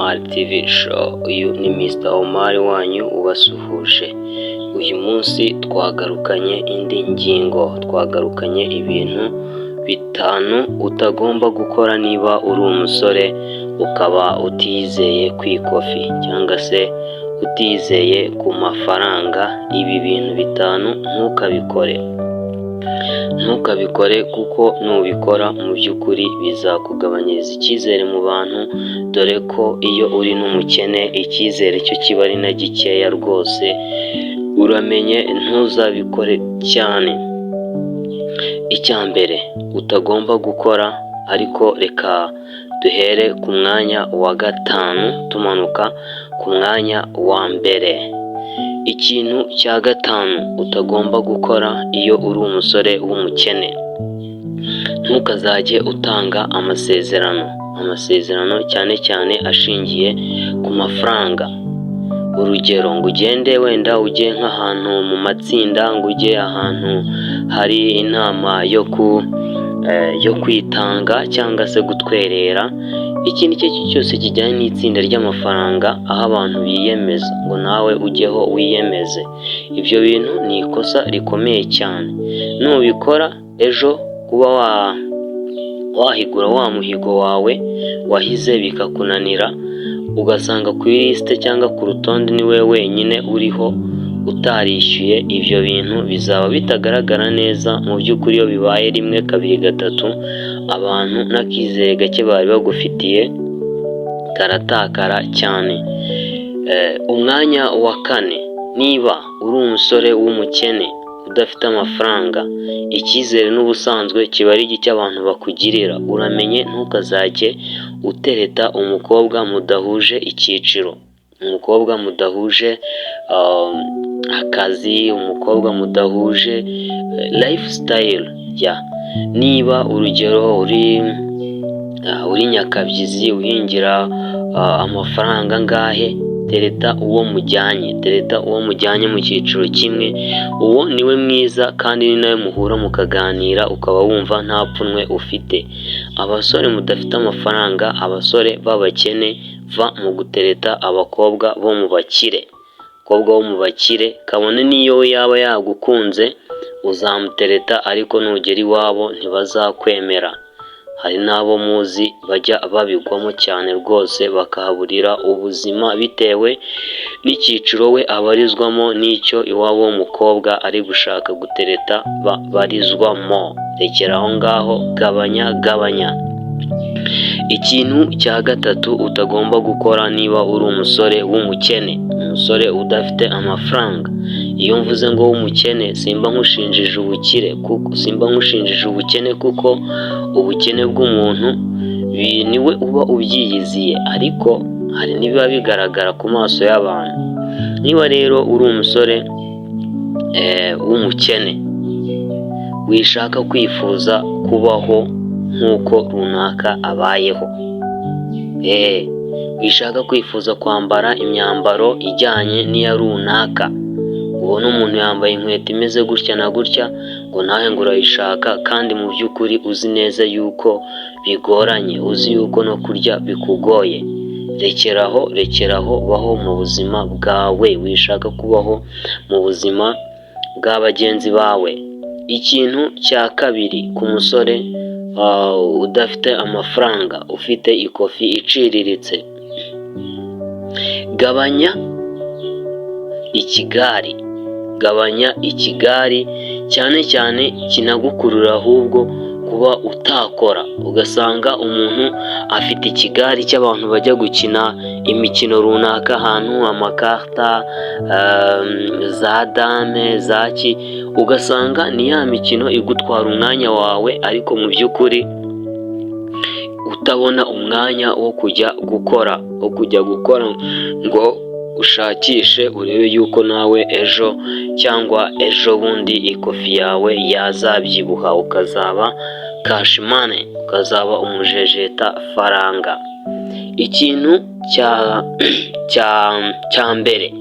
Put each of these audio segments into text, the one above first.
Omar TV show. Uyu ni Mr Omar wanyu ubasuhuje. Uyu munsi twagarukanye indi ngingo, twagarukanye ibintu bitanu utagomba gukora niba uri umusore ukaba utizeye ku ikofi cyangwa se utizeye ku mafaranga. Ibi bintu bitanu ntukabikore kuko nubikora mu by'ukuri bizakugabanyiriza icyizere mu bantu, dore ko iyo uri n'umukene icyizere cyo kiba ari na gikeya rwose. Uramenye ntuzabikore cyane. Icya mbere utagomba gukora, ariko reka duhere ku mwanya wa gatanu tumanuka ku mwanya wa mbere. Ikintu cya gatanu utagomba gukora iyo uri umusore w'umukene, ntukazajye utanga amasezerano cyane cyane ashingiye ku mafaranga. Urugero, ngo ugende wenda ujye nk'ahantu mu matsinda, ngo ujye ahantu hari inama yo kwitanga cyangwa se gutwerera, ikintu icyo ari cyo cyose kijyanye n'itsinda ry'amafaranga, aho abantu biyemeza ngo nawe ujyeho wiyemeze. Ibyo bintu ni ikosa rikomeye cyane. Nubikora ejo kuba wahigura wa muhigo wawe wahize bikakunanira, ugasanga ku ilisite cyangwa ku rutonde ni wowe wenyine uriho utarishyuye, ibyo bintu bizaba bitagaragara neza. Mu by'ukuri iyo bibaye rimwe kabiri gatatu, abantu n'akizere gake bari bagufitiye karatakara cyane. Umwanya wa kane, niba uri umusore w'umukene udafite amafaranga, icyizere n'ubusanzwe kiba ari gike abantu bakugirira. Uramenye ntukazajye utereta umukobwa mudahuje icyiciro, umukobwa mudahuje akazi, umukobwa mudahuje lifestyle. Niba urugero uri nyakabyizi uhingira amafaranga angahe, tereta uwo mujyanye mu cyiciro kimwe. Uwo niwe mwiza kandi ni nawe muhura mukaganira ukaba wumva nta pfunwe ufite. Abasore mudafite amafaranga, abasore b'abakene, va mu gutereta abakobwa bo mu bakire. Abakobwa bo mu bakire, kabone n'iyo we yaba yagukunze uzamutereta, ariko nugera iwabo ntibazakwemera. Hari n'abo muzi bajya babigwamo cyane rwose, bakahaburira ubuzima bitewe n'icyiciro we abarizwamo n'icyo iwabo w'umukobwa ari gushaka gutereta barizwamo. Rekera aho ngaho, gabanya. Ikintu cya gatatu utagomba gukora niba uri umusore w'umukene, umusore udafite amafaranga. Iyo mvuze ngo w'umukene, simba nkushinjije ubukene kuko ubukene bw'umuntu niwe uba ubyiyiziye, ariko hari n'ibiba bigaragara ku maso y'abantu. Niba rero uri umusore w'umukene wishaka kwifuza kubaho nk'uko runaka abayeho, wishaka kwifuza kwambara imyambaro ijyanye n'iya runaka, ubona umuntu yambaye inkweto imeze gutya na gutya, ngo nawe ngo urayishaka, kandi mu by'ukuri uzi neza yuko bigoranye, uzi yuko no kurya bikugoye. Rekeraho, baho mu buzima bwawe, wishaka kubaho mu buzima bwa bagenzi bawe. Ikintu cya kabiri ku musore udafite amafaranga, ufite ikofi iciriritse, gabanya ikigari cyane cyane kinagukurura ahubwo kuba utakora. Ugasanga umuntu afite ikigari cy'abantu bajya gukina imikino runaka ahantu, amakarita, za dame, zaki, ugasanga ni ya mikino igutwara umwanya wawe, ariko mu by'ukuri utabona umwanya wo kujya gukora ngo ushakishe urebe yuko nawe ejo cyangwa ejo bundi ikofi yawe yazabyibuha, ukazaba kashimane, ukazaba umujejeta faranga. Ikintu cya mbere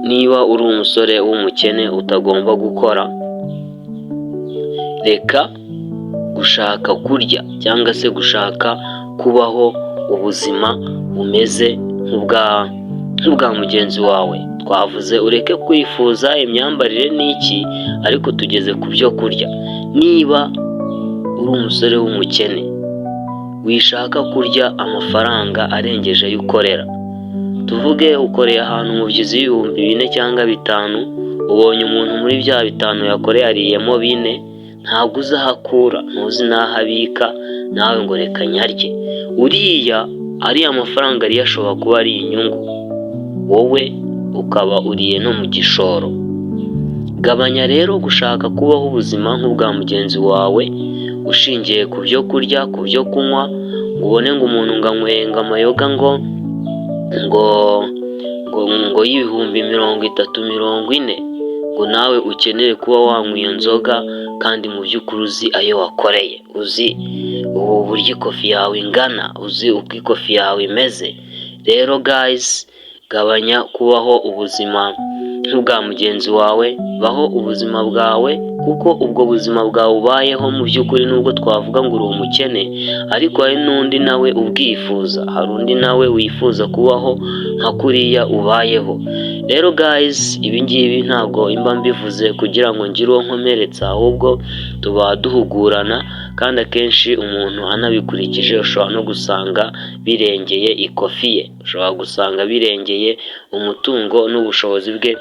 niba uri umusore w'umukene utagomba gukora, reka gushaka kurya cyangwa se gushaka kubaho ubuzima bumeze nk'ubwa mugenzi wawe. Twavuze ureke kwifuza imyambarire n'iki, ariko tugeze ku byo kurya. Niba uri umusore w'umukene wishaka kurya amafaranga arengeje ayo ukorera, tuvuge ukoreye ahantu mu byizi y'ibihumbi 4 cyangwa 5, ubonye umuntu muri bya 5 yakoreye ariyemo 4, ntabwo uzahakura, ntuzi n'aho abika, nawe ngo reka nyarye. Uriya ariya mafaranga ariyo ashobora kuba ari inyungu, wowe ukaba uriye no mu gishoro. Gabanya rero gushaka kubaho ubuzima nk'ubwa mugenzi wawe ushingiye ku byo kurya, ku byo kunywa, ngo ubone ngo umuntu ngo anywenga amayoga ngo y'ibihumbi 30-40, ngo nawe ukeneye kuba wanywa iyo nzoga, kandi mu by'ukuri uzi ayo wakoreye, uzi uburyo ikofi yawe ingana, uzi uko ikofi yawe imeze. Rero guys, gabanya kubaho ubuzima nk'ubwa mugenzi wawe, baho ubuzima bwawe, kuko ubwo buzima bwawe ubayeho mu by'ukuri nubwo twavuga ngo uri umukene, ariko hari n'undi nawe ubwifuza, hari undi nawe wifuza kubaho nka kuriya ubayeho. Rero guys, ibi ngibi ntabwo imba mbivuze kugira ngo ngire uwo nkomeretsa, ahubwo tuba duhugurana, kandi akenshi umuntu anabikurikije ushobora no gusanga birengeye ikofi ye, ushobora gusanga birengeye umutungo n'ubushobozi bwe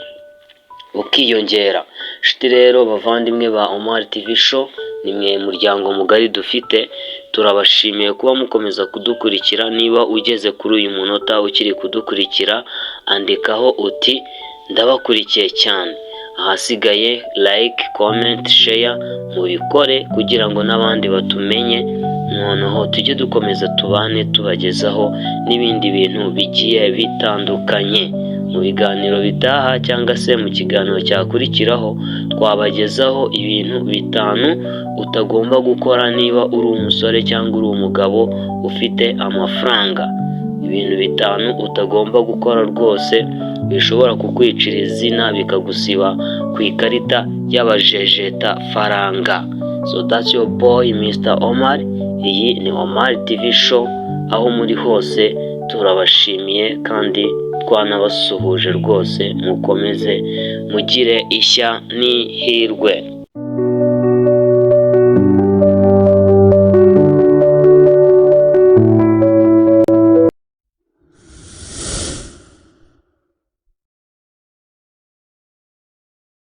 ukiyongera. Shiti rero bavandimwe ba Omar TV Show, ni mwe muryango mugari dufite, turabashimiye kuba mukomeza kudukurikira. Niba ugeze kuri uyu munota ukiri kudukurikira, andikaho uti ndabakurikiye cyane. Ahasigaye like, comment, share mubikore kugira ngo n'abandi batumenye, noneho tujye dukomeza tubane tubagezaho n'ibindi bintu bigiye bitandukanye. Mu biganiro bitaha cyangwa se mu kiganiro cyakurikiraho, twabagezaho ibintu 5 utagomba gukora niba uri umusore cyangwa uri umugabo ufite amafaranga. Ibintu 5 utagomba gukora rwose bishobora kukwicira izina, bikagusiba ku ikarita y'abajejeta faranga. So that's your boy Mr. Omar. Iyi ni Omar TV Show, aho muri hose turabashimiye kandi twanabasuhuje rwose. Mukomeze mugire ishya n'ihirwe.